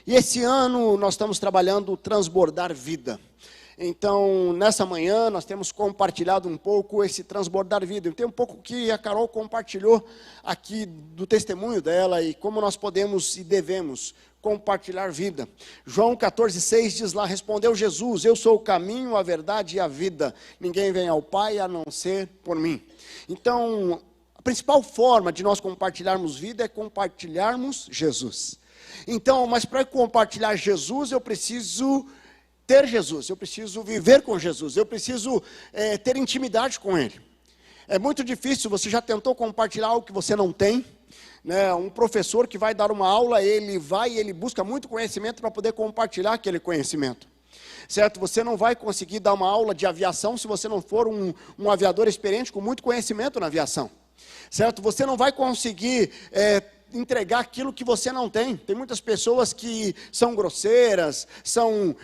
E esse ano nós estamos trabalhando o transbordar vida. Então, nessa manhã, nós temos compartilhado um pouco esse transbordar vida. Tem um pouco que a Carol compartilhou aqui do testemunho dela e como nós podemos e devemos compartilhar vida. João 14,6 diz lá, respondeu Jesus, eu sou o caminho, a verdade e a vida. Ninguém vem ao Pai a não ser por mim. Então, a principal forma de nós compartilharmos vida é compartilharmos Jesus. Então, mas para compartilhar Jesus, eu preciso ter Jesus, eu preciso viver com Jesus, eu preciso ter intimidade com Ele. É muito difícil, você já tentou compartilhar algo que você não tem? Né? Um professor que vai dar uma aula, ele busca muito conhecimento para poder compartilhar aquele conhecimento. Certo? Você não vai conseguir dar uma aula de aviação se você não for um aviador experiente com muito conhecimento na aviação. Certo? Você não vai conseguir entregar aquilo que você não tem. Tem muitas pessoas que são grosseiras, são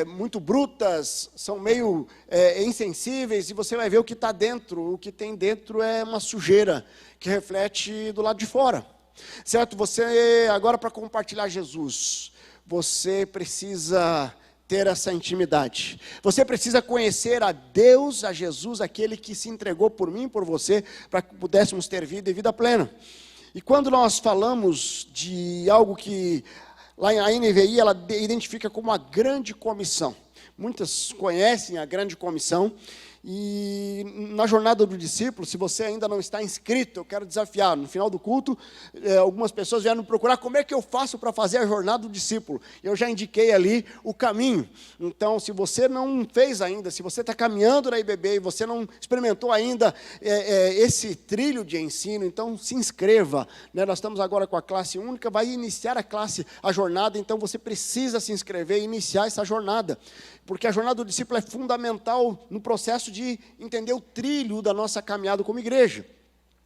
muito brutas, são meio insensíveis, e você vai ver o que está dentro. O que tem dentro é uma sujeira que reflete do lado de fora. Certo? Você, agora para compartilhar Jesus, você precisa ter essa intimidade. Você precisa conhecer a Deus, a Jesus, aquele que se entregou por mim e por você, para que pudéssemos ter vida e vida plena. E quando nós falamos de algo que lá a NVI ela identifica como a grande comissão. Muitas conhecem a grande comissão. E na jornada do discípulo, se você ainda não está inscrito, eu quero desafiar, no final do culto, algumas pessoas vieram me procurar, como é que eu faço para fazer a jornada do discípulo? Eu já indiquei ali o caminho. Então, se você não fez ainda, se você está caminhando na IBB e você não experimentou ainda esse trilho de ensino, então se inscreva. Né? Nós estamos agora com a classe única, vai iniciar a jornada, então você precisa se inscrever e iniciar essa jornada. Porque a jornada do discípulo é fundamental no processo de entender o trilho da nossa caminhada como igreja.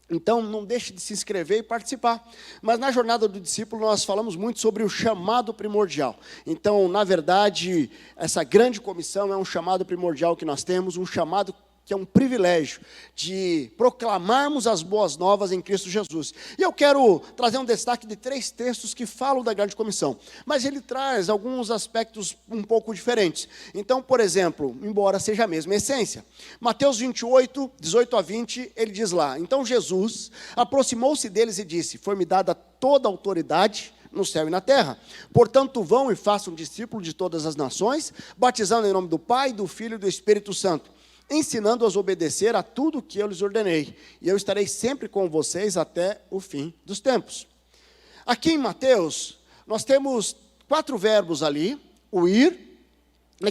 Então, não deixe de se inscrever e participar. Mas na jornada do discípulo, nós falamos muito sobre o chamado primordial. Então, na verdade, essa grande comissão é um chamado primordial que nós temos, um chamado que é um privilégio de proclamarmos as boas novas em Cristo Jesus. E eu quero trazer um destaque de 3 textos que falam da grande comissão, mas ele traz alguns aspectos um pouco diferentes. Então, por exemplo, embora seja a mesma essência, Mateus 28, 18 a 20, ele diz lá, então Jesus aproximou-se deles e disse, foi-me dada toda a autoridade no céu e na terra. Portanto, vão e façam discípulos de todas as nações, batizando em nome do Pai, do Filho e do Espírito Santo, ensinando-os a obedecer a tudo o que eu lhes ordenei. E eu estarei sempre com vocês até o fim dos tempos. Aqui em Mateus, nós temos 4 verbos ali, o ir,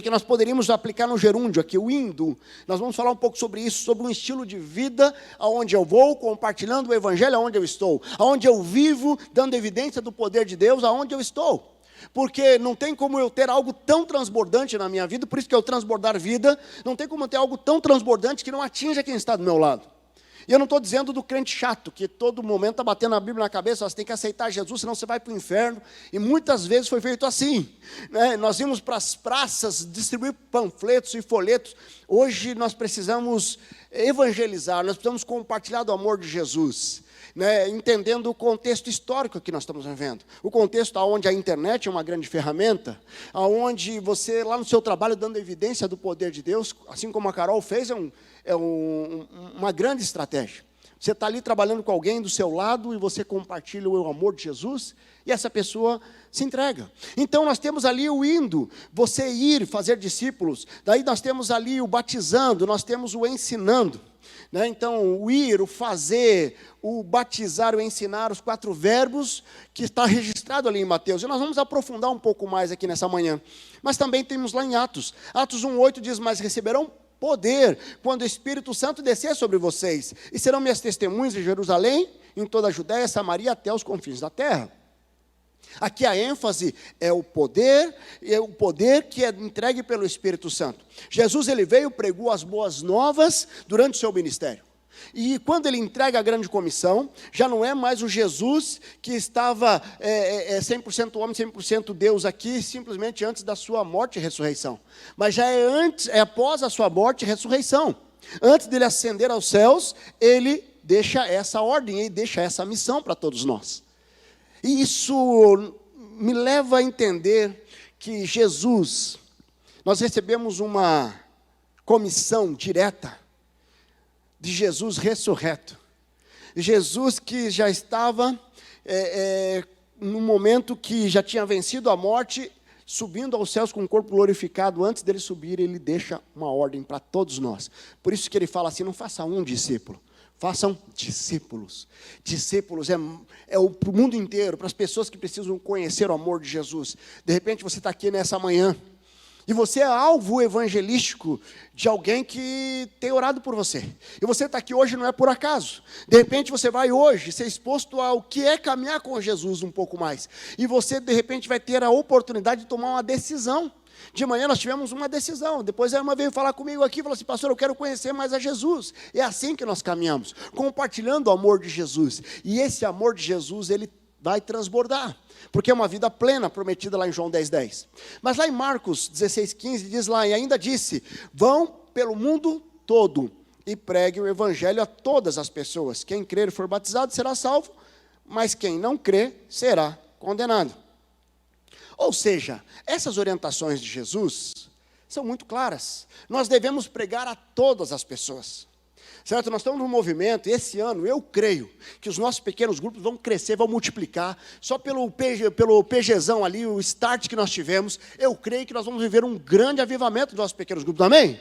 que nós poderíamos aplicar no gerúndio aqui, o indo. Nós vamos falar um pouco sobre isso, sobre um estilo de vida, aonde eu vou, compartilhando o evangelho aonde eu estou, aonde eu vivo, dando evidência do poder de Deus aonde eu estou. Porque não tem como eu ter algo tão transbordante na minha vida, por isso que eu transbordar vida, não tem como eu ter algo tão transbordante que não atinja quem está do meu lado. E eu não estou dizendo do crente chato, que todo momento está batendo a Bíblia na cabeça, você tem que aceitar Jesus, senão você vai para o inferno. E muitas vezes foi feito assim. Né? Nós íamos para as praças distribuir panfletos e folhetos. Hoje nós precisamos evangelizar, nós precisamos compartilhar do amor de Jesus. Né, entendendo o contexto histórico que nós estamos vivendo. O contexto onde a internet é uma grande ferramenta, onde você, lá no seu trabalho, dando evidência do poder de Deus, assim como a Carol fez, uma grande estratégia. Você está ali trabalhando com alguém do seu lado e você compartilha o amor de Jesus e essa pessoa se entrega. Então nós temos ali o indo, você ir fazer discípulos. Daí nós temos ali o batizando, nós temos o ensinando. Né? Então o ir, o fazer, o batizar, o ensinar, os 4 verbos que está registrado ali em Mateus. E nós vamos aprofundar um pouco mais aqui nessa manhã. Mas também temos lá em Atos. Atos 1,8 diz, mas receberão poder quando o Espírito Santo descer sobre vocês, e serão minhas testemunhas em Jerusalém, em toda a Judéia, Samaria, até os confins da terra. Aqui a ênfase é o poder que é entregue pelo Espírito Santo. Jesus, ele veio, pregou as boas novas durante o seu ministério. E quando ele entrega a grande comissão, já não é mais o Jesus que estava 100% homem, 100% Deus aqui, simplesmente antes da sua morte e ressurreição. Mas já é após a sua morte e ressurreição. Antes dele ascender aos céus, ele deixa essa ordem, ele deixa essa missão para todos nós. E isso me leva a entender que Jesus, nós recebemos uma comissão direta de Jesus ressurreto. Jesus que já estava no momento que já tinha vencido a morte, subindo aos céus com o corpo glorificado. Antes dele subir, ele deixa uma ordem para todos nós. Por isso que ele fala assim: não faça um discípulo, façam discípulos. Discípulos para o mundo inteiro, para as pessoas que precisam conhecer o amor de Jesus. De repente você está aqui nessa manhã, e você é alvo evangelístico de alguém que tem orado por você. E você está aqui hoje não é por acaso. De repente você vai hoje ser exposto ao que é caminhar com Jesus um pouco mais. E você de repente vai ter a oportunidade de tomar uma decisão. De manhã nós tivemos uma decisão. Depois a irmã veio falar comigo aqui e falou assim: pastor, eu quero conhecer mais a Jesus. É assim que nós caminhamos, compartilhando o amor de Jesus. E esse amor de Jesus, ele vai transbordar, porque é uma vida plena prometida lá em João 10:10. Mas lá em Marcos 16:15 diz lá: e ainda disse: vão pelo mundo todo e preguem o evangelho a todas as pessoas. Quem crer e for batizado será salvo, mas quem não crer será condenado. Ou seja, essas orientações de Jesus são muito claras. Nós devemos pregar a todas as pessoas. Certo? Nós estamos num movimento, e esse ano eu creio que os nossos pequenos grupos vão crescer, vão multiplicar. Só pelo PGzão ali, o start que nós tivemos, eu creio que nós vamos viver um grande avivamento dos nossos pequenos grupos, amém?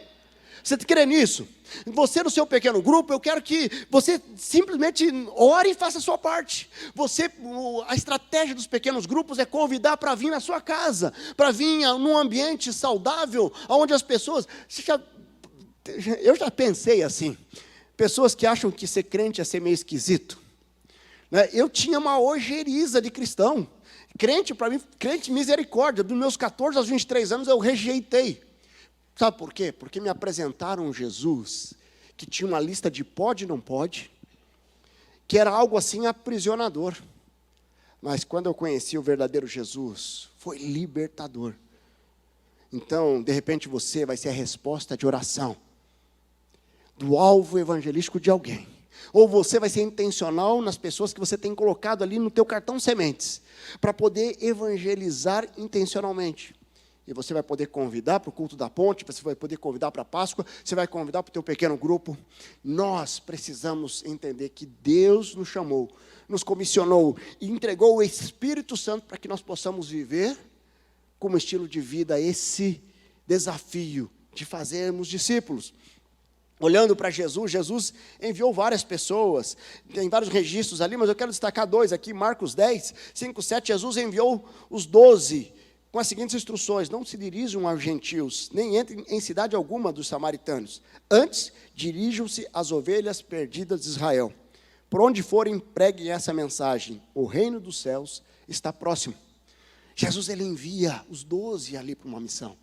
Você crê nisso? Você no seu pequeno grupo, eu quero que você simplesmente ore e faça a sua parte. A estratégia dos pequenos grupos é convidar para vir na sua casa, para vir num ambiente saudável, onde as pessoas... Eu já pensei assim, pessoas que acham que ser crente é ser meio esquisito, né? Eu tinha uma ojeriza de cristão. Crente, para mim, crente misericórdia. Dos meus 14 aos 23 anos eu rejeitei. Sabe por quê? Porque me apresentaram um Jesus que tinha uma lista de pode e não pode, que era algo assim aprisionador. Mas quando eu conheci o verdadeiro Jesus, foi libertador. Então, de repente você vai ser a resposta de oração do alvo evangelístico de alguém. Ou você vai ser intencional nas pessoas que você tem colocado ali no teu cartão sementes, para poder evangelizar intencionalmente. E você vai poder convidar para o culto da ponte, você vai poder convidar para a Páscoa, você vai convidar para o teu pequeno grupo. Nós precisamos entender que Deus nos chamou, nos comissionou e entregou o Espírito Santo para que nós possamos viver como estilo de vida esse desafio de fazermos discípulos. Olhando para Jesus, Jesus enviou várias pessoas, tem vários registros ali, mas eu quero destacar dois aqui. Marcos 10, 5, 7, Jesus enviou os 12 com as seguintes instruções: não se dirijam aos gentios, nem entrem em cidade alguma dos samaritanos. Antes, dirijam-se às ovelhas perdidas de Israel. Por onde forem, preguem essa mensagem: o reino dos céus está próximo. Jesus, ele envia os 12 ali para uma missão.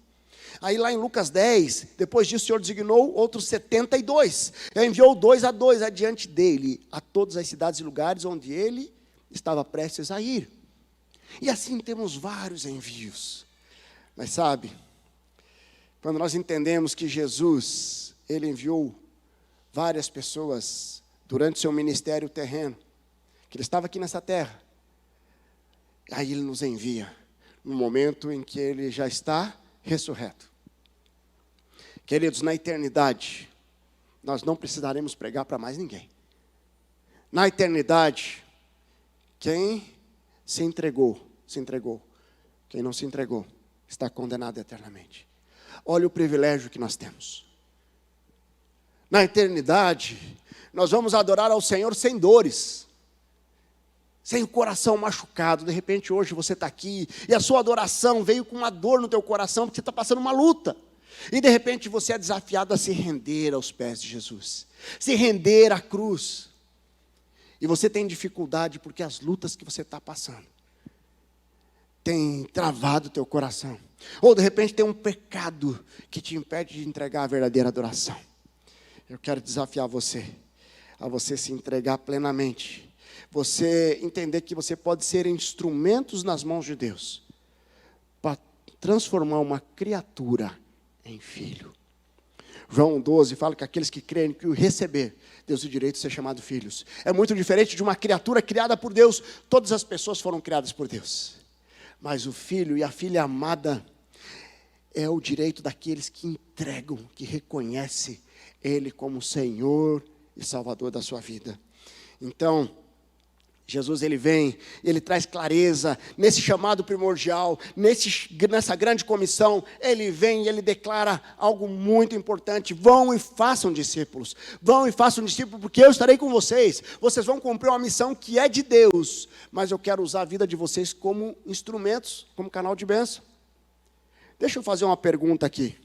Aí lá em Lucas 10, depois disso o Senhor designou outros 72. Ele enviou 2 a 2 adiante dele, a todas as cidades e lugares onde ele estava prestes a ir. E assim temos vários envios. Mas sabe, quando nós entendemos que Jesus, ele enviou várias pessoas durante seu ministério terreno, que ele estava aqui nessa terra, aí ele nos envia no momento em que ele já está ressurreto. Queridos, na eternidade, nós não precisaremos pregar para mais ninguém. Na eternidade, quem se entregou, se entregou. Quem não se entregou, está condenado eternamente. Olha o privilégio que nós temos. Na eternidade, nós vamos adorar ao Senhor sem dores, sem o coração machucado. De repente hoje você está aqui e a sua adoração veio com uma dor no teu coração, porque você está passando uma luta. E de repente você é desafiado a se render aos pés de Jesus, se render à cruz. E você tem dificuldade porque as lutas que você está passando tem travado o teu coração. Ou de repente tem um pecado que te impede de entregar a verdadeira adoração. Eu quero desafiar você a você se entregar plenamente. Você entender que você pode ser instrumentos nas mãos de Deus para transformar uma criatura em filho. João 12 fala que aqueles que creem que o receber, Deus o direito de ser chamado filhos. É muito diferente de uma criatura criada por Deus. Todas as pessoas foram criadas por Deus. Mas o filho e a filha amada é o direito daqueles que entregam, que reconhecem Ele como Senhor e Salvador da sua vida. Então, Jesus, Ele vem, Ele traz clareza nesse chamado primordial, nessa grande comissão. Ele vem e Ele declara algo muito importante: vão e façam discípulos, vão e façam discípulos, porque eu estarei com vocês. Vocês vão cumprir uma missão que é de Deus, mas eu quero usar a vida de vocês como instrumentos, como canal de bênção. Deixa eu fazer uma pergunta aqui.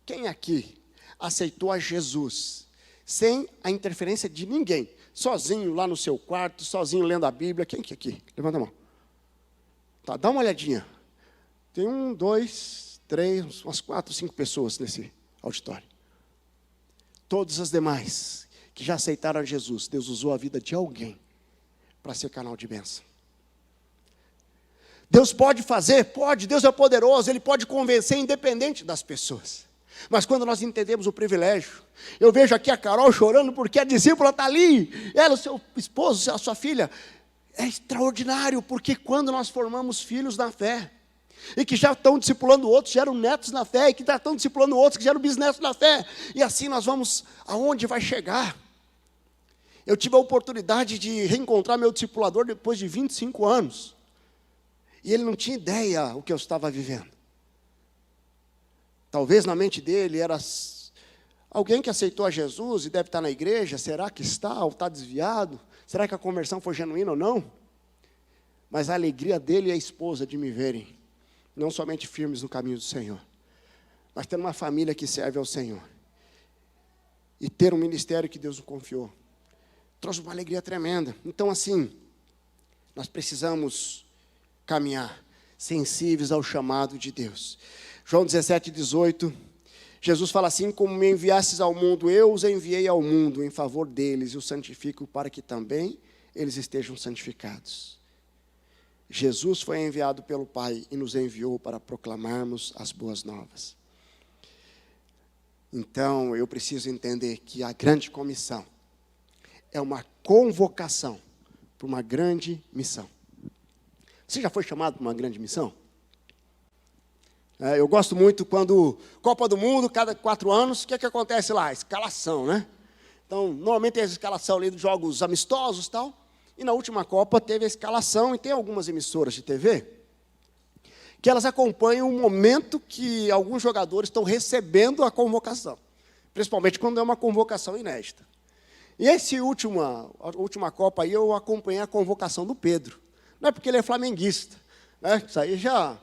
Quem aqui aceitou a Jesus sem a interferência de ninguém? Sozinho lá no seu quarto, sozinho lendo a Bíblia. Quem que é aqui? Levanta a mão. Tá, dá uma olhadinha. Tem 1, 2, 3, umas 4, 5 pessoas nesse auditório. Todas as demais que já aceitaram a Jesus, Deus usou a vida de alguém para ser canal de bênção. Deus pode fazer? Pode. Deus é poderoso, Ele pode convencer independente das pessoas. Mas quando nós entendemos o privilégio, eu vejo aqui a Carol chorando porque a discípula está ali, ela, o seu esposo, a sua filha. É extraordinário, porque quando nós formamos filhos na fé, e que já estão discipulando outros, geram netos na fé, e que já estão discipulando outros, que geram bisnetos na fé, e assim nós vamos aonde vai chegar. Eu tive a oportunidade de reencontrar meu discipulador depois de 25 anos, e ele não tinha ideia o que eu estava vivendo. Talvez na mente dele era alguém que aceitou a Jesus e deve estar na igreja. Será que está ou está desviado? Será que a conversão foi genuína ou não? Mas a alegria dele e a esposa de me verem, não somente firmes no caminho do Senhor, mas tendo uma família que serve ao Senhor, e ter um ministério que Deus nos confiou, trouxe uma alegria tremenda. Então assim, nós precisamos caminhar sensíveis ao chamado de Deus. João 17, 18, Jesus fala assim: como me enviastes ao mundo, eu os enviei ao mundo em favor deles, e os santifico para que também eles estejam santificados. Jesus foi enviado pelo Pai e nos enviou para proclamarmos as boas novas. Então, eu preciso entender que a grande comissão é uma convocação para uma grande missão. Você já foi chamado para uma grande missão? Eu gosto muito quando Copa do Mundo, cada 4 anos, o que acontece lá? Escalação, né? Então, normalmente tem a escalação ali dos jogos amistosos e tal. E na última Copa teve a escalação, e tem algumas emissoras de TV que elas acompanham o momento que alguns jogadores estão recebendo a convocação. Principalmente quando é uma convocação inédita. E a última Copa aí, eu acompanhei a convocação do Pedro. Não é porque ele é flamenguista, né? Isso aí já...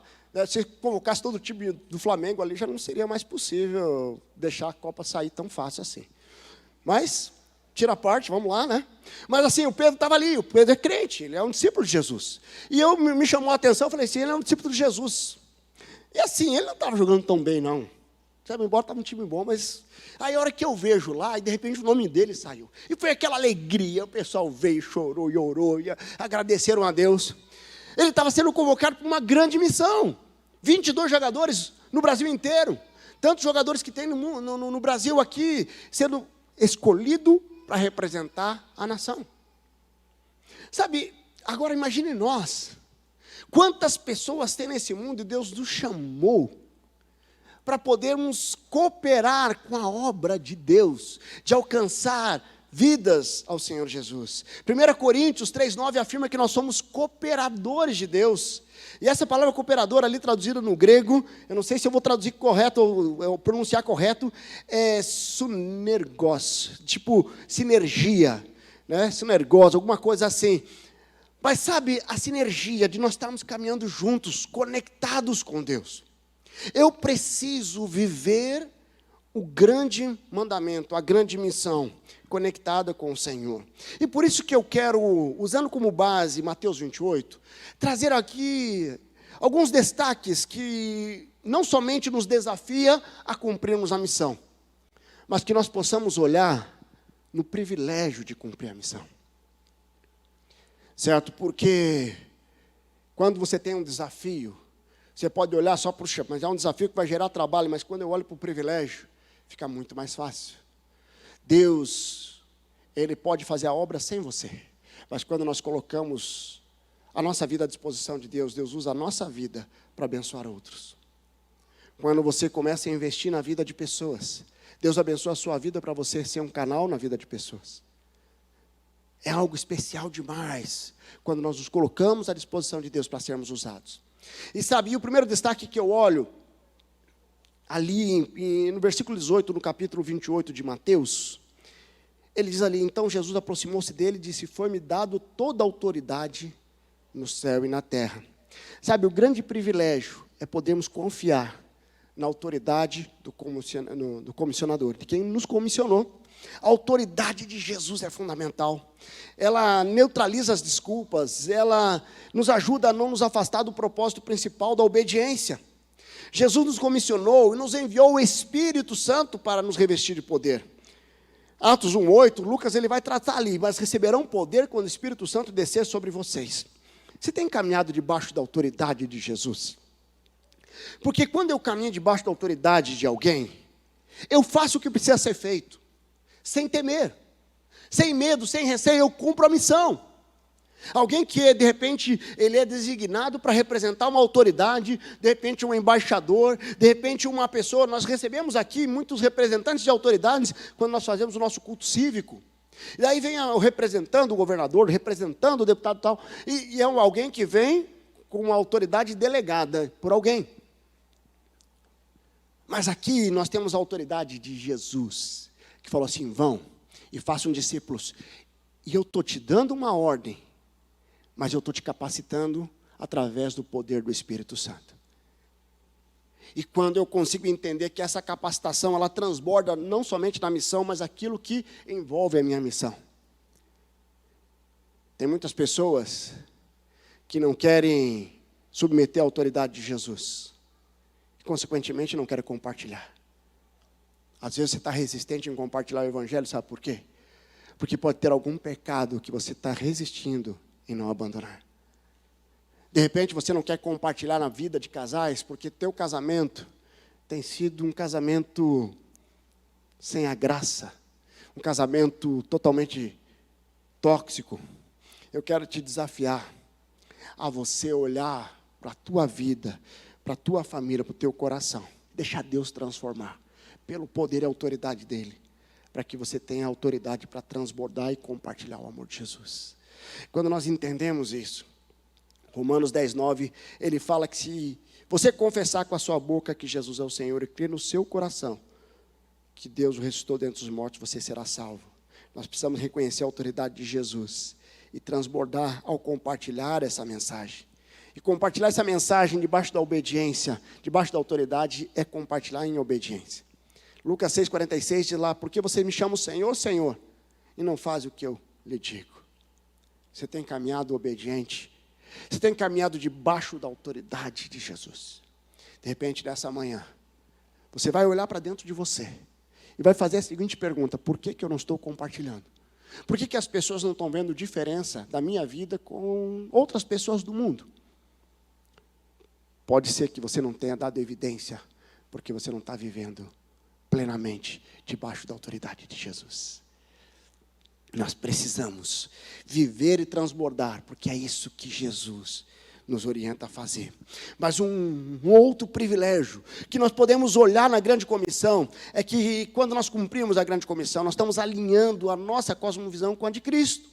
Se convocasse todo o time do Flamengo ali, já não seria mais possível deixar a Copa sair tão fácil assim. Mas, tira a parte, vamos lá, né? Mas assim, o Pedro estava ali, o Pedro é crente, ele é um discípulo de Jesus. E me chamou a atenção, eu falei assim, ele é um discípulo de Jesus. E assim, ele não estava jogando tão bem, não. Sabe, embora estava um time bom, mas... Aí a hora que eu vejo lá, e de repente o nome dele saiu. E foi aquela alegria, o pessoal veio, chorou e orou, e agradeceram a Deus. Ele estava sendo convocado para uma grande missão. 22 jogadores no Brasil inteiro. Tantos jogadores que tem no Brasil aqui, sendo escolhido para representar a nação. Sabe, agora imagine nós. Quantas pessoas tem nesse mundo e Deus nos chamou para podermos cooperar com a obra de Deus, de alcançar vidas ao Senhor Jesus. 1 Coríntios 3,9 afirma que nós somos cooperadores de Deus. E essa palavra cooperador ali traduzida no grego, eu não sei se eu vou traduzir correto ou pronunciar correto, é sunergos, tipo sinergia, né? Sinergos, alguma coisa assim. Mas sabe, a sinergia de nós estarmos caminhando juntos, conectados com Deus. Eu preciso viver o grande mandamento, a grande missão, conectada com o Senhor. E por isso que eu quero, usando como base Mateus 28, trazer aqui alguns destaques que não somente nos desafia a cumprirmos a missão, mas que nós possamos olhar no privilégio de cumprir a missão. Certo? Porque quando você tem um desafio, você pode olhar só para o chão, mas é um desafio que vai gerar trabalho, mas quando eu olho para o privilégio, fica muito mais fácil. Deus, Ele pode fazer a obra sem você, mas quando nós colocamos a nossa vida à disposição de Deus, Deus usa a nossa vida para abençoar outros. Quando você começa a investir na vida de pessoas, Deus abençoa a sua vida para você ser um canal na vida de pessoas. É algo especial demais quando nós nos colocamos à disposição de Deus para sermos usados. E sabe, o primeiro destaque que eu olho, ali no versículo 18, no capítulo 28 de Mateus, ele diz ali, então Jesus aproximou-se dele e disse, foi-me dado toda a autoridade no céu e na terra. Sabe, o grande privilégio é podermos confiar na autoridade do comissionador, de quem nos comissionou. A autoridade de Jesus é fundamental. Ela neutraliza as desculpas, ela nos ajuda a não nos afastar do propósito principal da obediência. Jesus nos comissionou e nos enviou o Espírito Santo para nos revestir de poder. Atos 1:8, Lucas ele vai tratar ali, mas receberão poder quando o Espírito Santo descer sobre vocês. Você tem caminhado debaixo da autoridade de Jesus? Porque quando eu caminho debaixo da autoridade de alguém, eu faço o que precisa ser feito, sem temer, sem medo, sem receio, eu cumpro a missão. Alguém que, de repente, ele é designado para representar uma autoridade, de repente um embaixador, de repente uma pessoa, nós recebemos aqui muitos representantes de autoridades, quando nós fazemos o nosso culto cívico. E daí vem o representando o governador, representando o deputado tal, e é alguém que vem com uma autoridade delegada por alguém. Mas aqui nós temos a autoridade de Jesus, que falou assim, vão e façam discípulos, e eu estou te dando uma ordem, mas eu estou te capacitando através do poder do Espírito Santo. E quando eu consigo entender que essa capacitação, ela transborda não somente na missão, mas aquilo que envolve a minha missão. Tem muitas pessoas que não querem submeter a autoridade de Jesus. E, consequentemente, não querem compartilhar. Às vezes você está resistente em compartilhar o Evangelho, sabe por quê? Porque pode ter algum pecado que você está resistindo em não abandonar. De repente você não quer compartilhar na vida de casais, porque teu casamento tem sido um casamento sem a graça, um casamento totalmente tóxico. Eu quero te desafiar a você olhar para a tua vida, para a tua família, para o teu coração. Deixar Deus transformar, pelo poder e autoridade dEle, para que você tenha autoridade para transbordar e compartilhar o amor de Jesus. Quando nós entendemos isso, Romanos 10:9, ele fala que se você confessar com a sua boca que Jesus é o Senhor e crer no seu coração que Deus o ressuscitou dentre os mortos, você será salvo. Nós precisamos reconhecer a autoridade de Jesus e transbordar ao compartilhar essa mensagem. E compartilhar essa mensagem debaixo da obediência, debaixo da autoridade, é compartilhar em obediência. Lucas 6:46 diz lá, porque você me chama o Senhor, Senhor, e não faz o que eu lhe digo. Você tem caminhado obediente, você tem caminhado debaixo da autoridade de Jesus. De repente, nessa manhã, você vai olhar para dentro de você e vai fazer a seguinte pergunta, por que eu não estou compartilhando? Por que as pessoas não estão vendo diferença da minha vida com outras pessoas do mundo? Pode ser que você não tenha dado evidência, porque você não está vivendo plenamente debaixo da autoridade de Jesus. Nós precisamos viver e transbordar, porque é isso que Jesus nos orienta a fazer. Mas um outro privilégio que nós podemos olhar na grande comissão é que quando nós cumprimos a grande comissão, nós estamos alinhando a nossa cosmovisão com a de Cristo,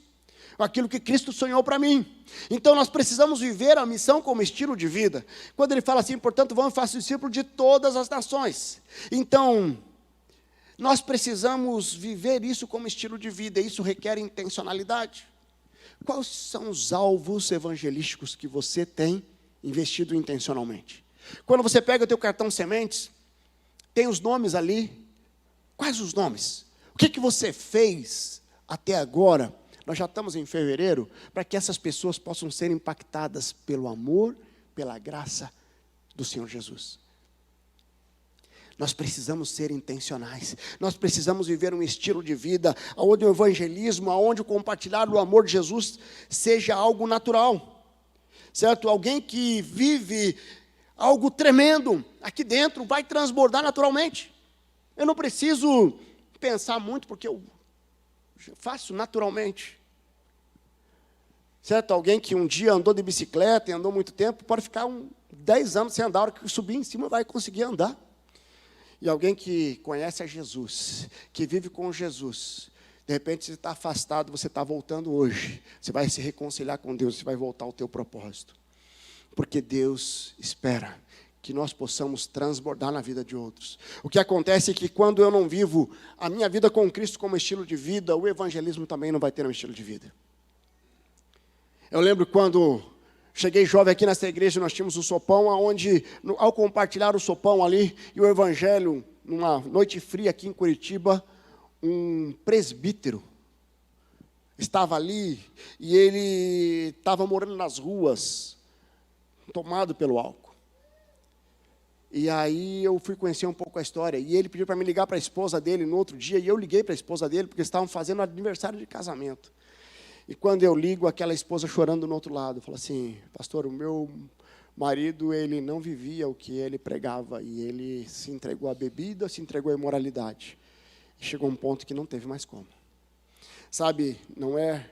aquilo que Cristo sonhou para mim. Então nós precisamos viver a missão como estilo de vida. Quando ele fala assim, portanto, vão e façam discípulos de todas as nações. Então, nós precisamos viver isso como estilo de vida, e isso requer intencionalidade. Quais são os alvos evangelísticos que você tem investido intencionalmente? Quando você pega o teu cartão sementes, tem os nomes ali. Quais os nomes? O que você fez até agora? Nós já estamos em fevereiro, para que essas pessoas possam ser impactadas pelo amor, pela graça do Senhor Jesus. Nós precisamos ser intencionais, nós precisamos viver um estilo de vida, onde o evangelismo, onde o compartilhar do amor de Jesus seja algo natural, certo? Alguém que vive algo tremendo aqui dentro, vai transbordar naturalmente. Eu não preciso pensar muito, porque eu faço naturalmente. Certo? Alguém que um dia andou de bicicleta e andou muito tempo, pode ficar 10 anos sem andar, a hora que subir em cima vai conseguir andar. E alguém que conhece a Jesus, que vive com Jesus, de repente você está afastado, você está voltando hoje, você vai se reconciliar com Deus, você vai voltar ao teu propósito. Porque Deus espera que nós possamos transbordar na vida de outros. O que acontece é que quando eu não vivo a minha vida com Cristo como estilo de vida, o evangelismo também não vai ter um estilo de vida. Eu lembro quando cheguei jovem aqui nessa igreja, nós tínhamos um sopão, onde, ao compartilhar o sopão ali, e o evangelho, numa noite fria aqui em Curitiba, um presbítero estava ali, e ele estava morando nas ruas, tomado pelo álcool. E aí eu fui conhecer um pouco a história, e ele pediu para me ligar para a esposa dele no outro dia, e eu liguei para a esposa dele, porque eles estavam fazendo aniversário de casamento. E quando eu ligo, aquela esposa chorando no outro lado, fala assim: pastor, o meu marido, ele não vivia o que ele pregava, e ele se entregou à bebida, se entregou à imoralidade. E chegou um ponto que não teve mais como. Sabe, não é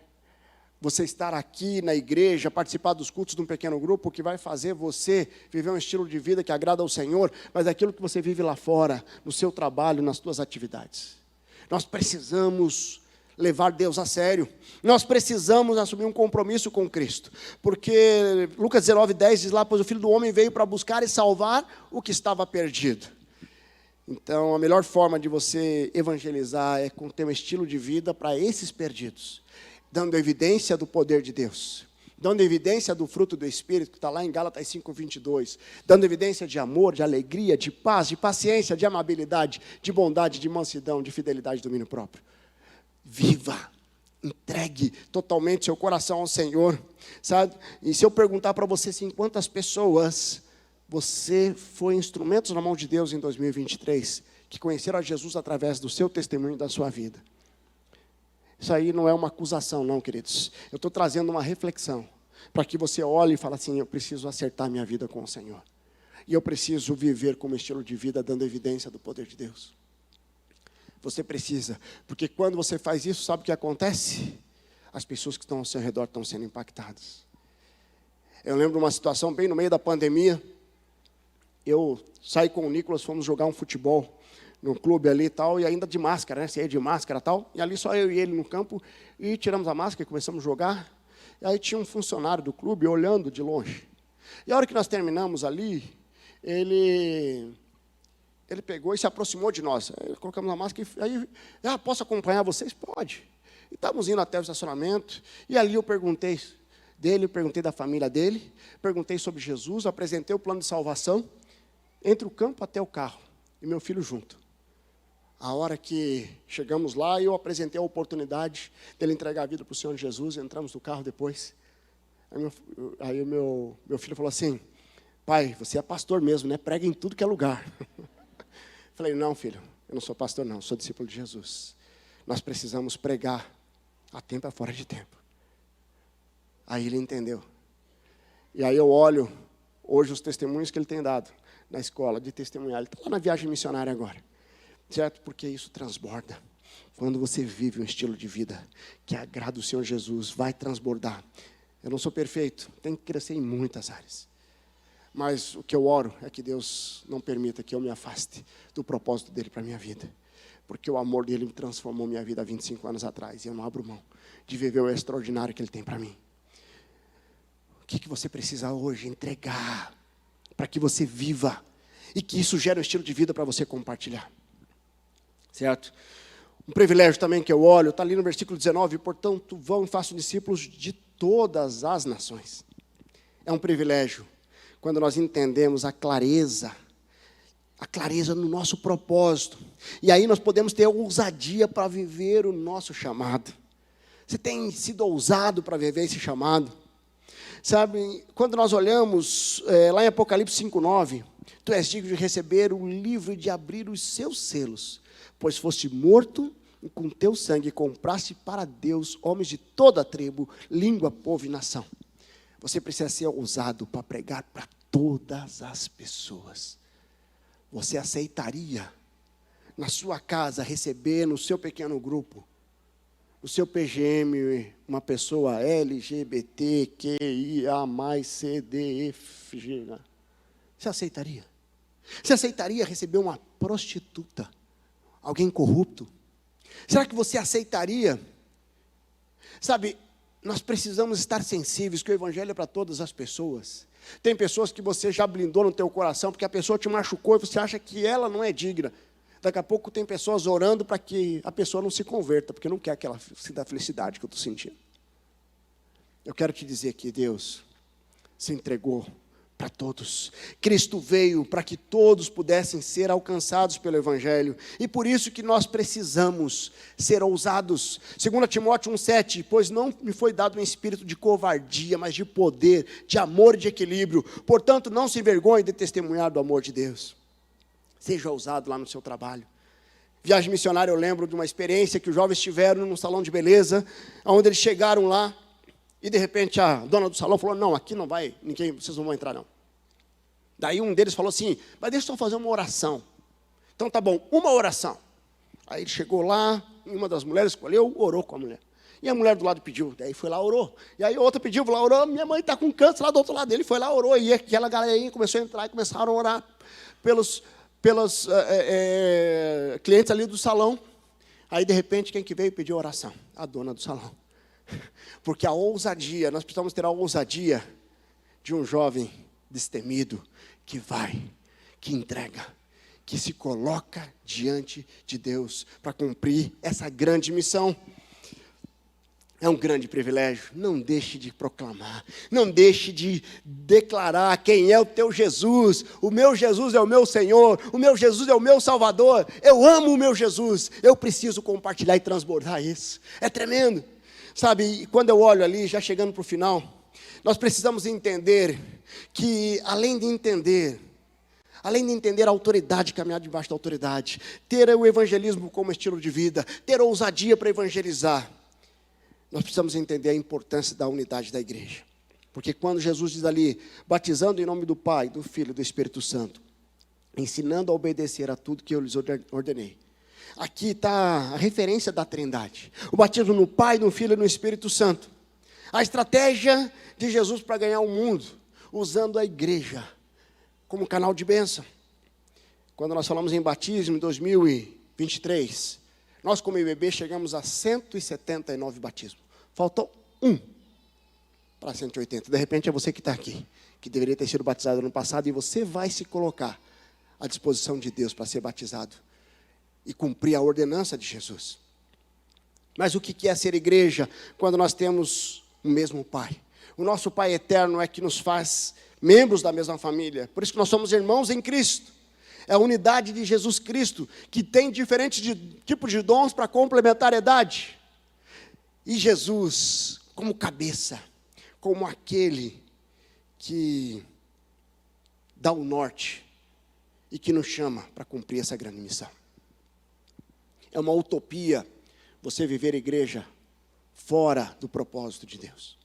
você estar aqui na igreja, participar dos cultos de um pequeno grupo, que vai fazer você viver um estilo de vida que agrada ao Senhor, mas é aquilo que você vive lá fora, no seu trabalho, nas suas atividades. Nós precisamos levar Deus a sério. Nós precisamos assumir um compromisso com Cristo. Porque Lucas 19:10 diz lá: pois o Filho do Homem veio para buscar e salvar o que estava perdido. Então, a melhor forma de você evangelizar é com ter um estilo de vida para esses perdidos, dando evidência do poder de Deus, dando evidência do fruto do Espírito, que está lá em Gálatas 5:22, dando evidência de amor, de alegria, de paz, de paciência, de amabilidade, de bondade, de mansidão, de fidelidade e domínio próprio. Viva, entregue totalmente seu coração ao Senhor, sabe? E se eu perguntar para você assim, quantas pessoas você foi instrumentos na mão de Deus em 2023, que conheceram a Jesus através do seu testemunho e da sua vida? Isso aí não é uma acusação, não, queridos. Eu estou trazendo uma reflexão, para que você olhe e fale assim: eu preciso acertar minha vida com o Senhor. E eu preciso viver como estilo de vida, dando evidência do poder de Deus. Você precisa, porque quando você faz isso, sabe o que acontece? As pessoas que estão ao seu redor estão sendo impactadas. Eu lembro de uma situação bem no meio da pandemia. Eu saí com o Nicolas, fomos jogar um futebol no clube ali e tal, e ainda de máscara, né? Saí de máscara e tal, e ali só eu e ele no campo, e tiramos a máscara e começamos a jogar. E aí tinha um funcionário do clube olhando de longe. E a hora que nós terminamos ali, ele pegou e se aproximou de nós. Aí colocamos a máscara e aí, posso acompanhar vocês? Pode. E estávamos indo até o estacionamento, e ali eu perguntei da família dele, perguntei sobre Jesus, apresentei o plano de salvação, entre o campo até o carro, e meu filho junto. A hora que chegamos lá, eu apresentei a oportunidade dele entregar a vida para o Senhor Jesus, entramos no carro depois. Aí o meu filho falou assim: pai, você é pastor mesmo, né? Prega em tudo que é lugar. Falei: não, filho, eu não sou pastor não, sou discípulo de Jesus. Nós precisamos pregar a tempo e fora de tempo. Aí ele entendeu. E aí eu olho hoje os testemunhos que ele tem dado na escola de testemunhar. Ele está lá na viagem missionária agora. Certo? Porque isso transborda. Quando você vive um estilo de vida que agrada o Senhor Jesus, vai transbordar. Eu não sou perfeito, tenho que crescer em muitas áreas. Mas o que eu oro é que Deus não permita que eu me afaste do propósito dele para a minha vida. Porque o amor dele transformou minha vida há 25 anos atrás. E eu não abro mão de viver o extraordinário que ele tem para mim. O que você precisa hoje entregar para que você viva e que isso gere um estilo de vida para você compartilhar? Certo? Um privilégio também que eu olho, está ali no versículo 19, portanto, vão e façam discípulos de todas as nações. É um privilégio quando nós entendemos a clareza no nosso propósito. E aí nós podemos ter ousadia para viver o nosso chamado. Você tem sido ousado para viver esse chamado? Sabe, quando nós olhamos lá em Apocalipse 5:9, tu és digno de receber o livro e de abrir os seus selos, pois foste morto e com teu sangue compraste para Deus homens de toda a tribo, língua, povo e nação. Você precisa ser ousado para pregar para todas as pessoas. Você aceitaria na sua casa receber no seu pequeno grupo o seu PGM, uma pessoa LGBTQIA+, C, D, E, F, G, você aceitaria? Você aceitaria receber uma prostituta? Alguém corrupto? Será que você aceitaria? Sabe, nós precisamos estar sensíveis, que o Evangelho é para todas as pessoas. Tem pessoas que você já blindou no teu coração, porque a pessoa te machucou e você acha que ela não é digna. Daqui a pouco tem pessoas orando para que a pessoa não se converta, porque não quer aquela felicidade que eu estou sentindo. Eu quero te dizer que Deus se entregou para todos. Cristo veio para que todos pudessem ser alcançados pelo Evangelho. E por isso que nós precisamos ser ousados. 2 Timóteo 1,7, pois não me foi dado um espírito de covardia, mas de poder, de amor e de equilíbrio. Portanto, não se envergonhe de testemunhar do amor de Deus. Seja ousado lá no seu trabalho. Viagem missionária, eu lembro de uma experiência que os jovens tiveram num salão de beleza, onde eles chegaram lá, e de repente a dona do salão falou, não, aqui não vai, ninguém, vocês não vão entrar não. Daí um deles falou assim, mas deixa eu só fazer uma oração. Então tá bom, uma oração. Aí ele chegou lá, uma das mulheres escolheu, orou com a mulher. E a mulher do lado pediu, daí foi lá, orou. E aí a outra pediu, lá orou, minha mãe está com câncer lá do outro lado. Ele foi lá, orou, e aquela galerinha começou a entrar e começaram a orar pelos clientes ali do salão. Aí de repente quem que veio pedir oração? A dona do salão. Porque a ousadia, nós precisamos ter a ousadia de um jovem destemido, que vai, que entrega, que se coloca diante de Deus para cumprir essa grande missão. É um grande privilégio. Não deixe de proclamar, não deixe de declarar quem é o teu Jesus. O meu Jesus é o meu Senhor, o meu Jesus é o meu Salvador. Eu amo o meu Jesus, eu preciso compartilhar e transbordar isso. É tremendo. Sabe, quando eu olho ali, já chegando para o final, nós precisamos entender que, além de entender a autoridade, caminhar debaixo da autoridade, ter o evangelismo como estilo de vida, ter ousadia para evangelizar, nós precisamos entender a importância da unidade da igreja. Porque quando Jesus diz ali, batizando em nome do Pai, do Filho e do Espírito Santo, ensinando a obedecer a tudo que eu lhes ordenei. Aqui está a referência da Trindade. O batismo no Pai, no Filho e no Espírito Santo. A estratégia de Jesus para ganhar o mundo, usando a igreja como canal de bênção. Quando nós falamos em batismo em 2023, nós como IBB chegamos a 179 batismos. Faltou um para 180. De repente é você que está aqui, que deveria ter sido batizado no passado, e você vai se colocar à disposição de Deus para ser batizado e cumprir a ordenança de Jesus. Mas o que é ser igreja quando nós temos o mesmo Pai? O nosso Pai eterno é que nos faz membros da mesma família. Por isso que nós somos irmãos em Cristo. É a unidade de Jesus Cristo, que tem diferentes tipos de dons para complementariedade. E Jesus, como cabeça, como aquele que dá o norte e que nos chama para cumprir essa grande missão. É uma utopia você viver igreja fora do propósito de Deus.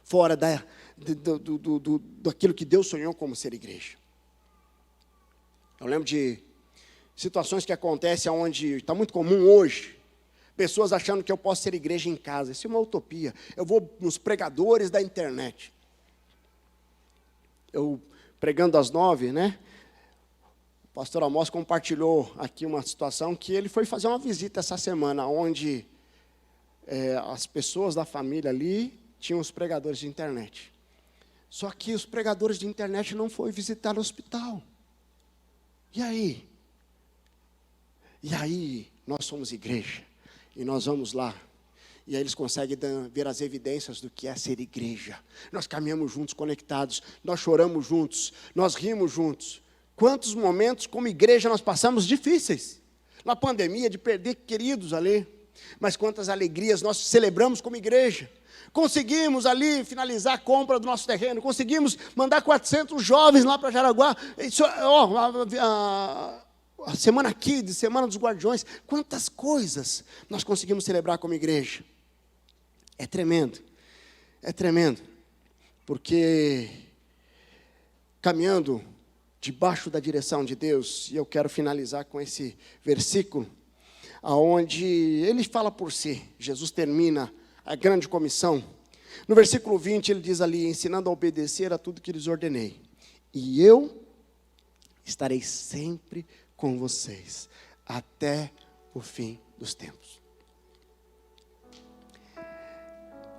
Fora daquilo que Deus sonhou como ser igreja. Eu lembro de situações que acontecem onde está muito comum hoje, pessoas achando que eu posso ser igreja em casa. Isso é uma utopia. Eu vou nos pregadores da internet. Eu pregando às 9, né? O pastor Amós compartilhou aqui uma situação que ele foi fazer uma visita essa semana, onde as pessoas da família ali tinham os pregadores de internet. Só que os pregadores de internet não foram visitar o hospital. E aí? E aí nós somos igreja, e nós vamos lá, e aí eles conseguem ver as evidências do que é ser igreja. Nós caminhamos juntos, conectados, nós choramos juntos, nós rimos juntos. Quantos momentos como igreja nós passamos difíceis, na pandemia, de perder queridos ali, mas quantas alegrias nós celebramos como igreja. Conseguimos ali finalizar a compra do nosso terreno, conseguimos mandar 400 jovens lá para Jaraguá, a semana aqui, de Semana dos Guardiões, quantas coisas nós conseguimos celebrar como igreja. É tremendo, porque caminhando debaixo da direção de Deus, e eu quero finalizar com esse versículo, onde ele fala por si. Jesus termina a grande comissão. No versículo 20 ele diz ali, ensinando a obedecer a tudo que lhes ordenei. E eu estarei sempre com vocês, até o fim dos tempos.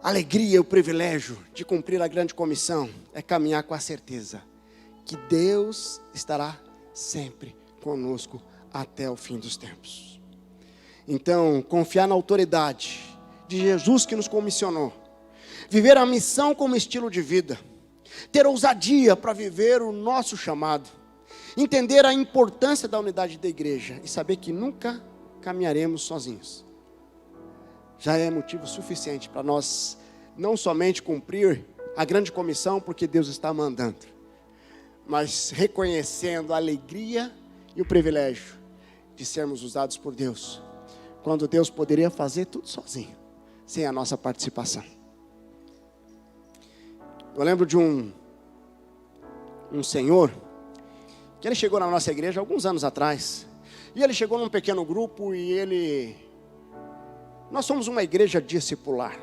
A alegria e o privilégio de cumprir a grande comissão é caminhar com a certeza que Deus estará sempre conosco até o fim dos tempos. Então, confiar na autoridade de Jesus que nos comissionou, viver a missão como estilo de vida, ter ousadia para viver o nosso chamado, entender a importância da unidade da igreja e saber que nunca caminharemos sozinhos, já é motivo suficiente para nós não somente cumprir a grande comissão porque Deus está mandando, mas reconhecendo a alegria e o privilégio de sermos usados por Deus, quando Deus poderia fazer tudo sozinho, sem a nossa participação. Eu lembro de um senhor, que ele chegou na nossa igreja alguns anos atrás, e ele chegou num pequeno grupo nós somos uma igreja discipular,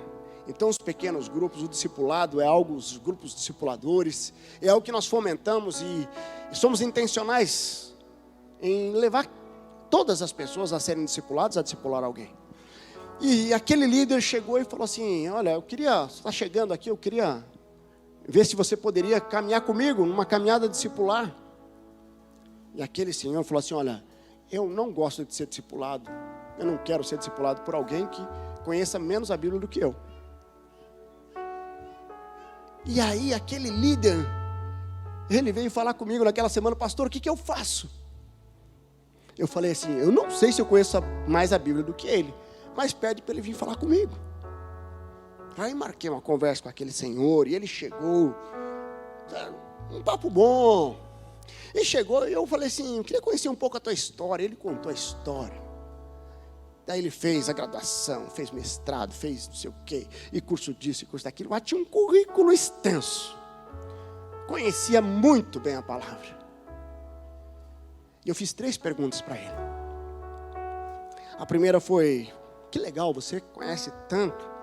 então os pequenos grupos, o discipulado é algo, os grupos discipuladores, é algo que nós fomentamos e somos intencionais em levar todas as pessoas a serem discipuladas, a discipular alguém. E aquele líder chegou e falou assim, olha, você está chegando aqui, eu queria ver se você poderia caminhar comigo numa caminhada discipular. E aquele senhor falou assim, olha, eu não gosto de ser discipulado, eu não quero ser discipulado por alguém que conheça menos a Bíblia do que eu. E aí aquele líder, ele veio falar comigo naquela semana, pastor, o que eu faço? Eu falei assim, eu não sei se eu conheço mais a Bíblia do que ele, mas pede para ele vir falar comigo. Aí marquei uma conversa com aquele senhor, e ele chegou, um papo bom. Ele chegou e eu falei assim, eu queria conhecer um pouco a tua história. Ele contou a história. Daí ele fez a graduação, fez mestrado, fez não sei o quê, e curso disso e curso daquilo. Mas tinha um currículo extenso. Conhecia muito bem a palavra. E eu fiz 3 perguntas para ele. A primeira foi, que legal, você conhece tanto.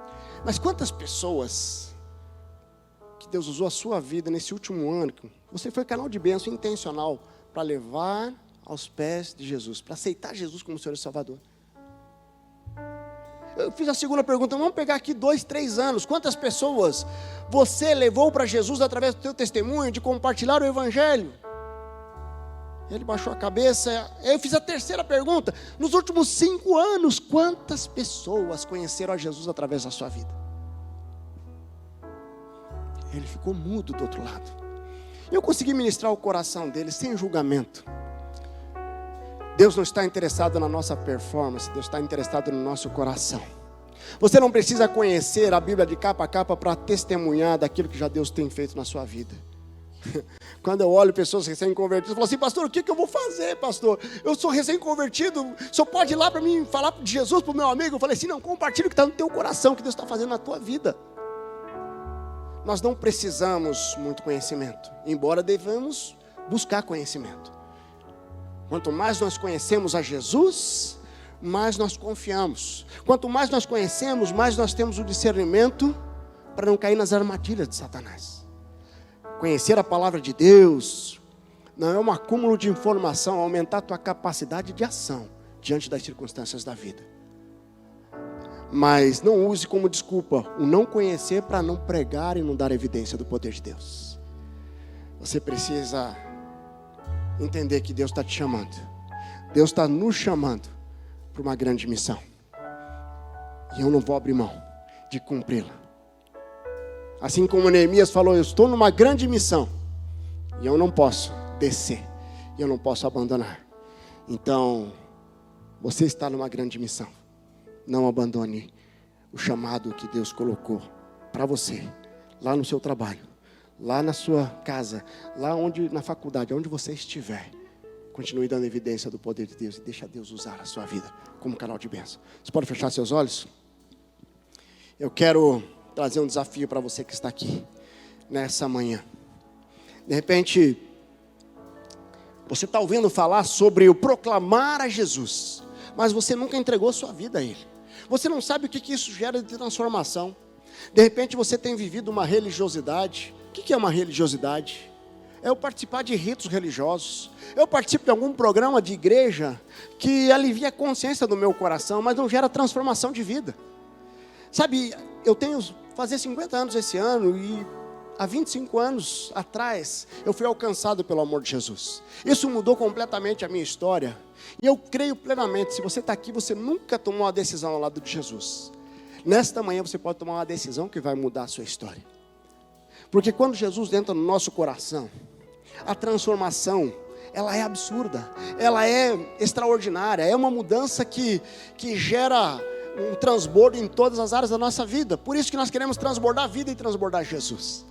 Mas quantas pessoas que Deus usou a sua vida nesse último ano, você foi canal de bênção intencional para levar aos pés de Jesus, para aceitar Jesus como Senhor e Salvador? Eu fiz a segunda pergunta, vamos pegar aqui 2, 3 anos, quantas pessoas você levou para Jesus através do teu testemunho, de compartilhar o Evangelho? Ele baixou a cabeça. Eu fiz a terceira pergunta, nos últimos 5 anos, quantas pessoas conheceram a Jesus através da sua vida? Ele ficou mudo do outro lado. Eu consegui ministrar o coração dele sem julgamento. Deus não está interessado na nossa performance, Deus está interessado no nosso coração. Você não precisa conhecer a Bíblia de capa a capa para testemunhar daquilo que já Deus tem feito na sua vida. Quando eu olho pessoas recém-convertidas, eu falo assim, pastor, o que eu vou fazer, pastor? Eu sou recém-convertido, o senhor pode ir lá para mim falar de Jesus para o meu amigo? Eu falei assim, não, compartilha o que está no teu coração, o que Deus está fazendo na tua vida. Nós não precisamos muito conhecimento, embora devamos buscar conhecimento. Quanto mais nós conhecemos a Jesus, mais nós confiamos. Quanto mais nós conhecemos, mais nós temos o discernimento para não cair nas armadilhas de Satanás. Conhecer a palavra de Deus não é um acúmulo de informação, é aumentar a tua capacidade de ação diante das circunstâncias da vida. Mas não use como desculpa o não conhecer para não pregar e não dar evidência do poder de Deus. Você precisa entender que Deus está te chamando. Deus está nos chamando para uma grande missão. E eu não vou abrir mão de cumpri-la. Assim como Neemias falou, eu estou numa grande missão. E eu não posso descer. E eu não posso abandonar. Então, você está numa grande missão. Não abandone o chamado que Deus colocou para você. Lá no seu trabalho. Lá na sua casa. Lá na faculdade. Onde você estiver. Continue dando evidência do poder de Deus. E deixa Deus usar a sua vida como canal de bênção. Você pode fechar seus olhos? Eu quero trazer um desafio para você que está aqui nessa manhã. De repente, você está ouvindo falar sobre o proclamar a Jesus, mas você nunca entregou sua vida a Ele. Você não sabe o que isso gera de transformação. De repente você tem vivido uma religiosidade. O que é uma religiosidade? É eu participar de ritos religiosos. Eu participo de algum programa de igreja que alivia a consciência do meu coração, mas não gera transformação de vida. Sabe, eu tenho fazer 50 anos esse ano e há 25 anos atrás eu fui alcançado pelo amor de Jesus. Isso mudou completamente a minha história. E eu creio plenamente, se você está aqui, você nunca tomou uma decisão ao lado de Jesus. Nesta manhã você pode tomar uma decisão que vai mudar a sua história. Porque quando Jesus entra no nosso coração, a transformação, ela é absurda, ela é extraordinária, é uma mudança que gera um transbordo em todas as áreas da nossa vida. Por isso que nós queremos transbordar a vida e transbordar Jesus.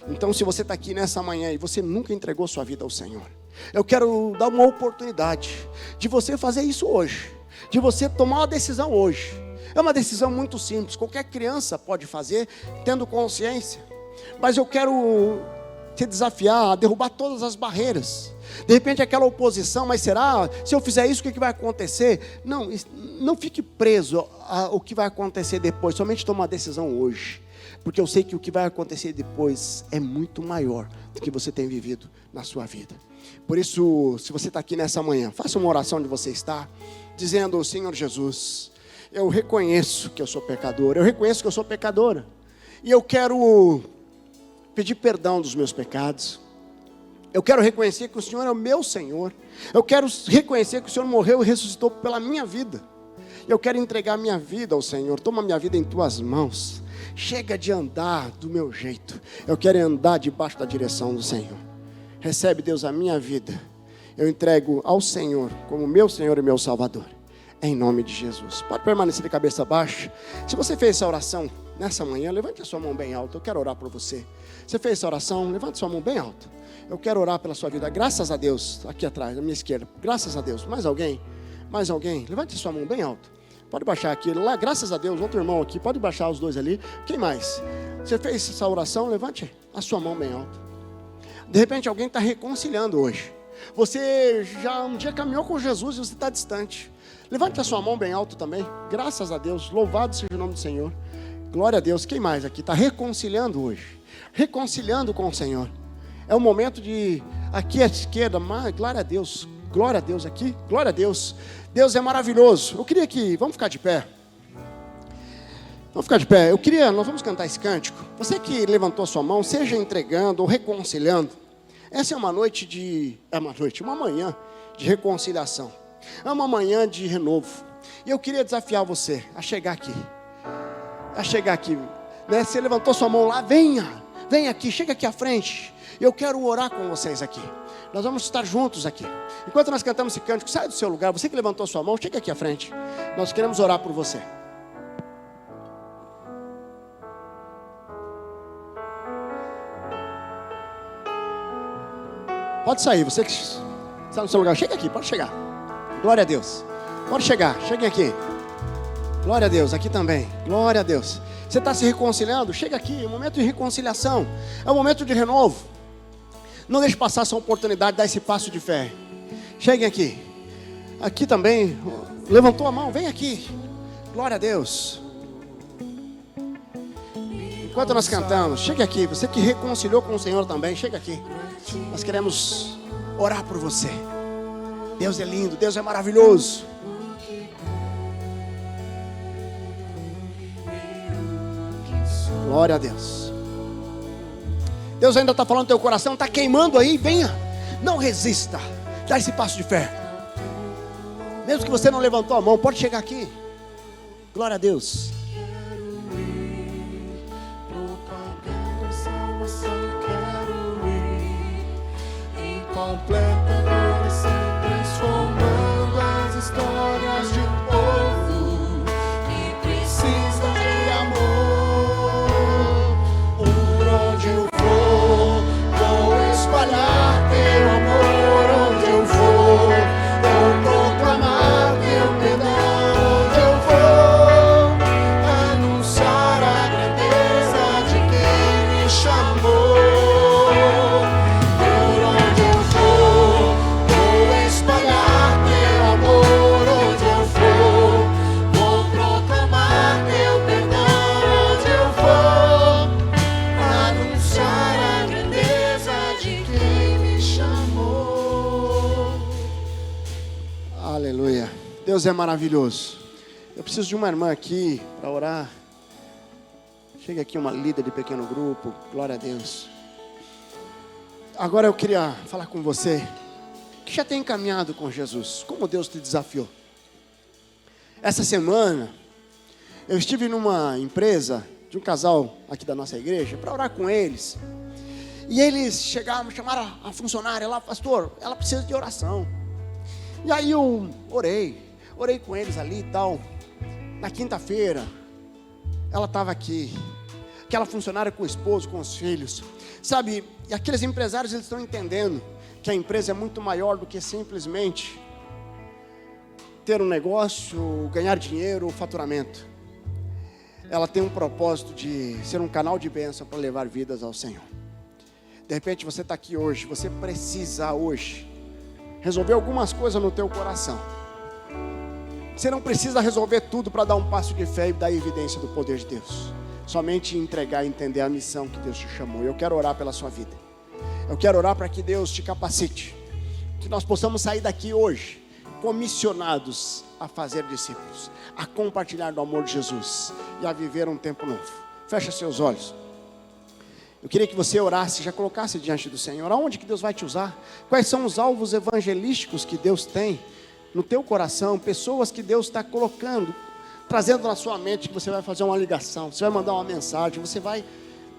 Então, se você está aqui nessa manhã e você nunca entregou sua vida ao Senhor, eu quero dar uma oportunidade de você fazer isso hoje, de você tomar uma decisão hoje. É uma decisão muito simples, qualquer criança pode fazer, tendo consciência. Mas eu quero te desafiar a derrubar todas as barreiras. De repente aquela oposição, mas será? Se eu fizer isso, o que vai acontecer? Não fique preso ao que vai acontecer depois, somente toma uma decisão hoje. Porque eu sei que o que vai acontecer depois é muito maior do que você tem vivido na sua vida. Por isso, se você está aqui nessa manhã, faça uma oração onde você está, dizendo: Senhor Jesus, eu reconheço que eu sou pecador, eu reconheço que eu sou pecadora, e eu quero pedir perdão dos meus pecados. Eu quero reconhecer que o Senhor é o meu Senhor. Eu quero reconhecer que o Senhor morreu e ressuscitou pela minha vida. Eu quero entregar a minha vida ao Senhor. Toma a minha vida em tuas mãos. Chega de andar do meu jeito. Eu quero andar debaixo da direção do Senhor. Recebe, Deus, a minha vida. Eu entrego ao Senhor como meu Senhor e meu Salvador. Em nome de Jesus. Pode permanecer de cabeça baixa. Se você fez essa oração nessa manhã, levante a sua mão bem alta. Eu quero orar por você. Você fez essa oração? Levante a sua mão bem alta. Eu quero orar pela sua vida. Graças a Deus. Aqui atrás, à minha esquerda. Graças a Deus. Mais alguém? Mais alguém? Levante a sua mão bem alta. Pode baixar aqui. Lá, graças a Deus. Outro irmão aqui. Pode baixar os dois ali. Quem mais? Você fez essa oração? Levante a sua mão bem alta. De repente alguém está reconciliando hoje. Você já um dia caminhou com Jesus e você está distante. Levante a sua mão bem alto também. Graças a Deus. Louvado seja o nome do Senhor. Glória a Deus. Quem mais aqui está reconciliando hoje? Reconciliando com o Senhor. É o momento de, aqui à esquerda, glória a Deus aqui, glória a Deus. Deus é maravilhoso. Eu queria que, vamos ficar de pé. Vamos ficar de pé. Nós vamos cantar esse cântico. Você que levantou a sua mão, seja entregando ou reconciliando. Essa é uma manhã de reconciliação. É uma manhã de renovo. E eu queria desafiar você a chegar aqui. Né? Você levantou sua mão lá, venha aqui, chega aqui à frente. Eu quero orar com vocês aqui. Nós vamos estar juntos aqui. Enquanto nós cantamos esse cântico, sai do seu lugar. Você que levantou sua mão, chega aqui à frente. Nós queremos orar por você. Pode sair, você que está no seu lugar, chega aqui, pode chegar. Glória a Deus. Pode chegar, cheguem aqui. Glória a Deus, aqui também. Glória a Deus. Você está se reconciliando? Chega aqui, é um momento de reconciliação. É um momento de renovo. Não deixe passar essa oportunidade de dar esse passo de fé. Cheguem aqui. Aqui também. Levantou a mão, vem aqui. Glória a Deus. Enquanto nós cantamos, chegue aqui. Você que reconciliou com o Senhor também, chega aqui. Nós queremos orar por você. Deus é lindo, Deus é maravilhoso. Glória a Deus. Deus ainda está falando no teu coração, está queimando aí, venha. Não resista, dá esse passo de fé. Mesmo que você não levantou a mão, pode chegar aqui. Glória a Deus. Completa adoração, transformando as histórias de um povo que precisa de amor. Por onde eu vou espalhar teu amor. Onde eu vou proclamar teu perdão. Onde eu vou anunciar a grandeza de quem me chamou. Por onde eu vou Deus é maravilhoso. Eu preciso de uma irmã aqui para orar. Chega aqui uma líder de pequeno grupo. Glória a Deus. Agora eu queria falar com você que já tem caminhado com Jesus. Como Deus te desafiou. Essa semana eu estive numa empresa de um casal aqui da nossa igreja para orar com eles. E eles chamaram a funcionária lá, pastor, ela precisa de oração. E aí eu orei com eles ali e tal. Na quinta-feira, ela estava aqui, aquela funcionária com o esposo, com os filhos. Sabe, e aqueles empresários, eles estão entendendo que a empresa é muito maior do que simplesmente ter um negócio, ganhar dinheiro, faturamento. Ela tem um propósito de ser um canal de bênção para levar vidas ao Senhor. De repente você está aqui hoje, você precisa hoje resolver algumas coisas no teu coração. Você não precisa resolver tudo para dar um passo de fé e dar evidência do poder de Deus. Somente entregar e entender a missão que Deus te chamou. Eu quero orar pela sua vida. Eu quero orar para que Deus te capacite. Que nós possamos sair daqui hoje comissionados a fazer discípulos, a compartilhar do amor de Jesus e a viver um tempo novo. Fecha seus olhos. Eu queria que você orasse, já colocasse diante do Senhor. Aonde que Deus vai te usar? Quais são os alvos evangelísticos que Deus tem no teu coração? Pessoas que Deus está colocando, trazendo na sua mente, que você vai fazer uma ligação, você vai mandar uma mensagem, você vai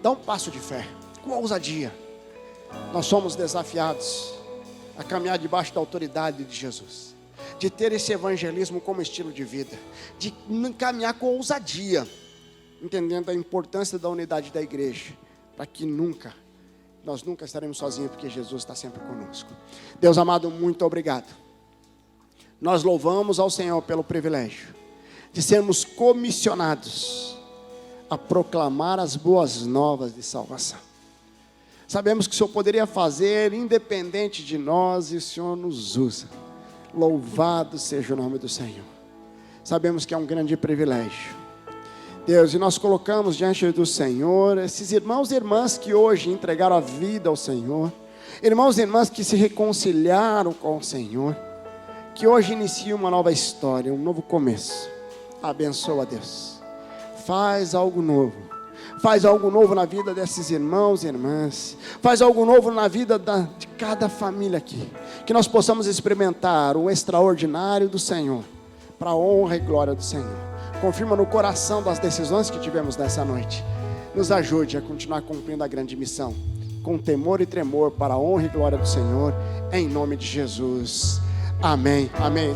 dar um passo de fé, com ousadia. Nós somos desafiados a caminhar debaixo da autoridade de Jesus, de ter esse evangelismo como estilo de vida, de caminhar com ousadia, entendendo a importância da unidade da igreja, para que nós nunca estaremos sozinhos, porque Jesus está sempre conosco. Deus amado, muito obrigado. Nós louvamos ao Senhor pelo privilégio de sermos comissionados a proclamar as boas novas de salvação. Sabemos que o Senhor poderia fazer independente de nós e o Senhor nos usa. Louvado seja o nome do Senhor. Sabemos que é um grande privilégio. Deus, e nós colocamos diante do Senhor esses irmãos e irmãs que hoje entregaram a vida ao Senhor, irmãos e irmãs que se reconciliaram com o Senhor, que hoje iniciam uma nova história, um novo começo. Abençoa, Deus. Faz algo novo na vida desses irmãos e irmãs, faz algo novo na vida de cada família aqui, que nós possamos experimentar o extraordinário do Senhor, para a honra e glória do Senhor. Confirma no coração das decisões que tivemos nessa noite. Nos ajude a continuar cumprindo a grande missão, com temor e tremor, para a honra e glória do Senhor, em nome de Jesus. Amém, amém.